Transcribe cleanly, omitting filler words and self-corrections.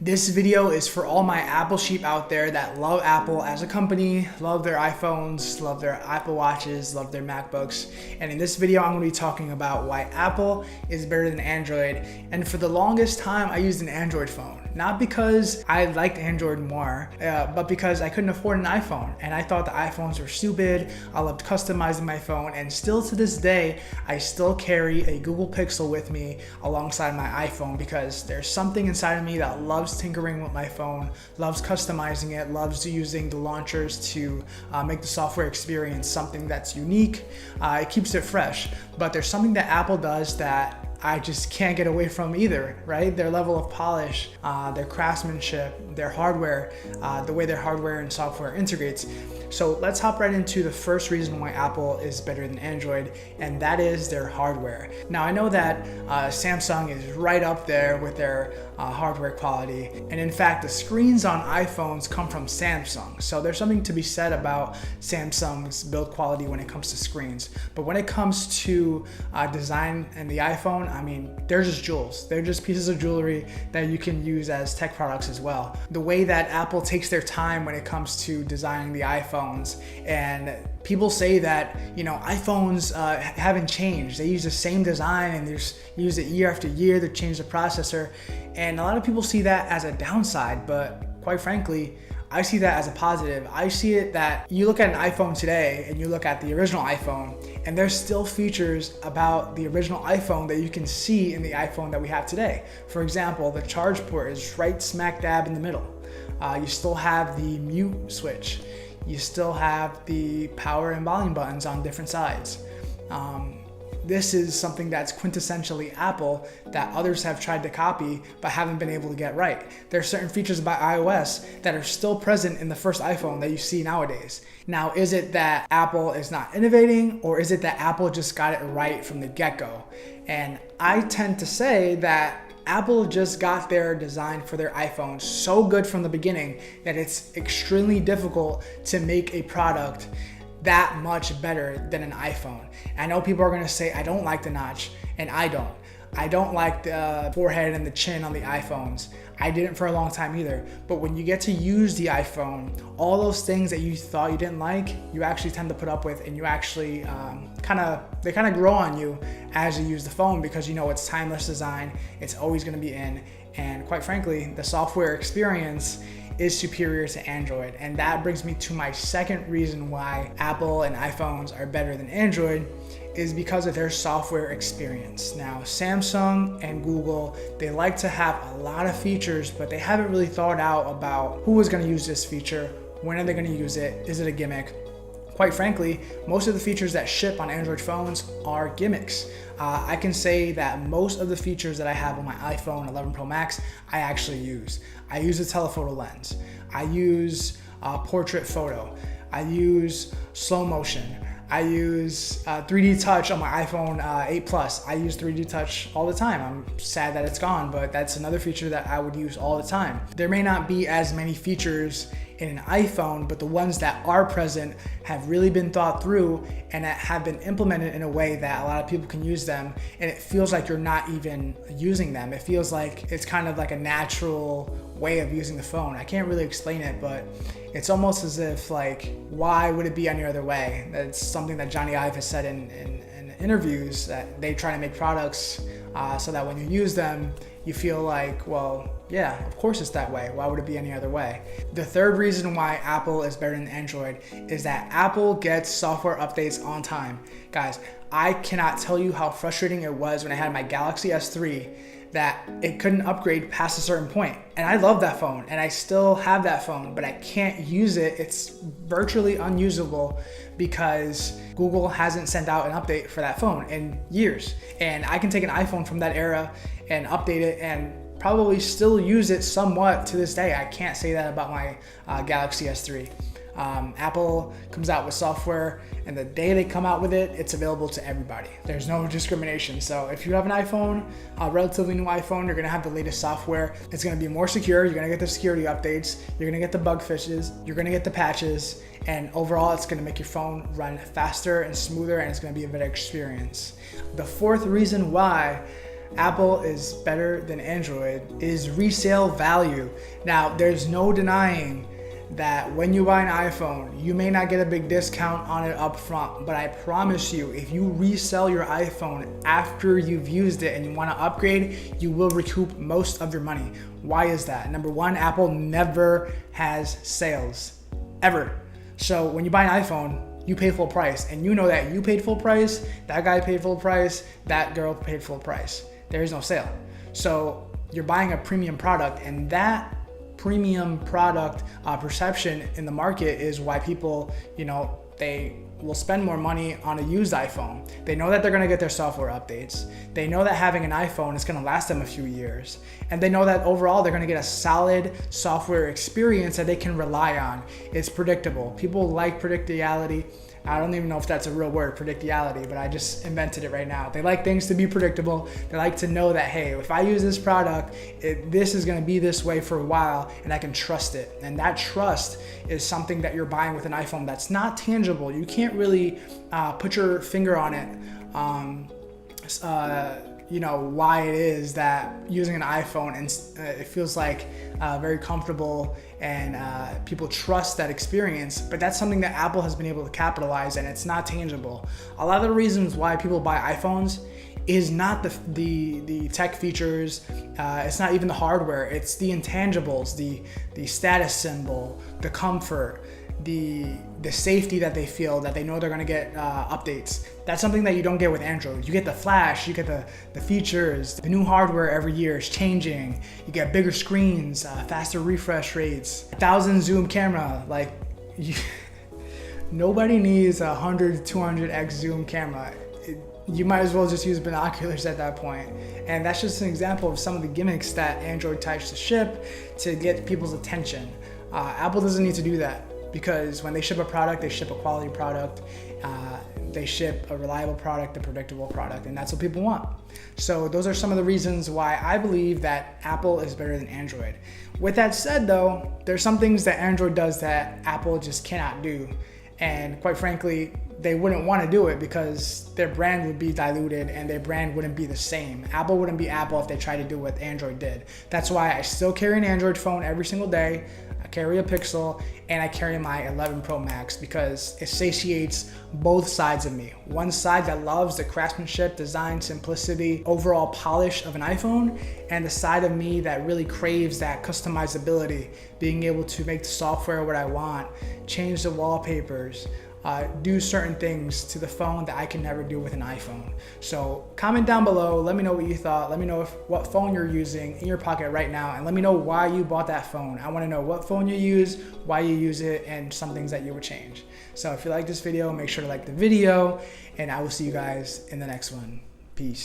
This video is for all my Apple sheep out there that love Apple as a company, love their iPhones, love their Apple Watches, love their MacBooks. And in this video, I'm going to be talking about why Apple is better than Android. And for the longest time, I used an Android phone. Not because I liked Android more, but because I couldn't afford an iPhone. And I thought the iPhones were stupid. I loved customizing my phone. And still to this day, I still carry a Google Pixel with me alongside my iPhone because there's something inside of me that loves tinkering with my phone, loves customizing it, loves using the launchers to make the software experience something that's unique. It keeps it fresh. But there's something that Apple does that I just can't get away from either, right? Their level of polish, their craftsmanship, their hardware, the way their hardware and software integrates. So let's hop right into the first reason why Apple is better than Android, and that is their hardware. Now I know that Samsung is right up there with their hardware quality, and in fact the screens on iPhones come from Samsung. So there's something to be said about Samsung's build quality when it comes to screens. But when it comes to design and the iPhone, I mean, they're just jewels. They're just pieces of jewelry that you can use as tech products as well. The way that Apple takes their time when it comes to designing the iPhones, and people say that, you know, iPhones haven't changed. They use the same design and they just use it year after year. They change the processor. And a lot of people see that as a downside, but quite frankly, I see that as a positive. I see it that you look at an iPhone today and you look at the original iPhone, and there's still features about the original iPhone that you can see in the iPhone that we have today. For example, the charge port is right smack dab in the middle. You still have the mute switch. You still have the power and volume buttons on different sides. This is something that's quintessentially Apple that others have tried to copy but haven't been able to get right. There are certain features about iOS that are still present in the first iPhone that you see nowadays. Now, is it that Apple is not innovating, or is it that Apple just got it right from the get-go? And I tend to say that Apple just got their design for their iPhone so good from the beginning that it's extremely difficult to make a product that much better than an iPhone. I know people are gonna say, I don't like the notch, and I don't. I don't like the forehead and the chin on the iPhones. I didn't for a long time either. But when you get to use the iPhone, all those things that you thought you didn't like, you actually tend to put up with, and you actually they kind of grow on you as you use the phone, because you know it's timeless design, it's always gonna be in, and quite frankly, the software experience is superior to Android. And that brings me to my second reason why Apple and iPhones are better than Android, is because of their software experience. Now, Samsung and Google, they like to have a lot of features, but they haven't really thought out about who is gonna use this feature, when are they gonna use it, is it a gimmick? Quite frankly, most of the features that ship on Android phones are gimmicks. I can say that most of the features that I have on my iPhone 11 Pro Max, I actually use. I use a telephoto lens. I use portrait photo. I use slow motion. I use 3D touch on my iPhone 8 Plus. I use 3D touch all the time. I'm sad that it's gone, but that's another feature that I would use all the time. There may not be as many features in an iPhone, but the ones that are present have really been thought through and that have been implemented in a way that a lot of people can use them, and it feels like you're not even using them. It feels like it's kind of like a natural way of using the phone. I can't really explain it, but it's almost as if, like, why would it be any other way? That's something that Johnny Ive has said in interviews, that they try to make products so that when you use them, you feel like, well, yeah, of course it's that way. Why would it be any other way? The third reason why Apple is better than Android is that Apple gets software updates on time. Guys, I cannot tell you how frustrating it was when I had my Galaxy S3 that it couldn't upgrade past a certain point. And I love that phone, and I still have that phone, but I can't use it. It's virtually unusable because Google hasn't sent out an update for that phone in years. And I can take an iPhone from that era and update it and probably still use it somewhat to this day. I can't say that about my Galaxy S3. Apple comes out with software, and the day they come out with it, it's available to everybody. There's no discrimination. So if you have an iPhone, a relatively new iPhone, you're gonna have the latest software. It's gonna be more secure. You're gonna get the security updates. You're gonna get the bug fixes. You're gonna get the patches. And overall, it's gonna make your phone run faster and smoother, and it's gonna be a better experience. The fourth reason why Apple is better than Android is resale value. Now, there's no denying that when you buy an iPhone, you may not get a big discount on it up front, but I promise you, if you resell your iPhone after you've used it and you want to upgrade, you will recoup most of your money. Why is that? Number one, Apple never has sales, ever. So when you buy an iPhone, you pay full price, and you know that you paid full price, that guy paid full price, that girl paid full price. There is no sale. So you're buying a premium product, and that premium product perception in the market is why people, they will spend more money on a used iPhone. They know that they're gonna get their software updates. They know that having an iPhone is gonna last them a few years. And they know that overall they're gonna get a solid software experience that they can rely on. It's predictable. People like predictability. I don't even know if that's a real word, predictability, but I just invented it right now. They like things to be predictable. They like to know that, hey, if I use this product, this is gonna be this way for a while, and I can trust it. And that trust is something that you're buying with an iPhone that's not tangible. You can't really put your finger on it, why it is that using an iPhone, and it feels like very comfortable, and people trust that experience. But that's something that Apple has been able to capitalize, and it's not tangible. A lot of the reasons why people buy iPhones is not the tech features, it's not even the hardware, it's the intangibles, the status symbol, the comfort, the safety that they feel, that they know they're gonna get updates. That's something that you don't get with Android. You get the flash, you get the features, the new hardware every year is changing. You get bigger screens, faster refresh rates, 1,000 zoom camera. Nobody needs 100, 200x zoom camera. You might as well just use binoculars at that point. And that's just an example of some of the gimmicks that Android tries to ship to get people's attention. Apple doesn't need to do that, because when they ship a product, they ship a quality product, they ship a reliable product, a predictable product, and that's what people want. So those are some of the reasons why I believe that Apple is better than Android. With that said though, there's some things that Android does that Apple just cannot do. And quite frankly, they wouldn't want to do it because their brand would be diluted and their brand wouldn't be the same. Apple wouldn't be Apple if they tried to do what Android did. That's why I still carry an Android phone every single day. I carry a Pixel, and I carry my 11 Pro Max because it satiates both sides of me. One side that loves the craftsmanship, design, simplicity, overall polish of an iPhone, and the side of me that really craves that customizability, being able to make the software what I want, change the wallpapers, do certain things to the phone that I can never do with an iPhone. So comment down below, let me know what you thought. Let me know what phone you're using in your pocket right now, and let me know why you bought that phone. I want to know what phone you use, why you use it, and some things that you would change. So if you like this video, make sure to like the video, and I will see you guys in the next one. Peace.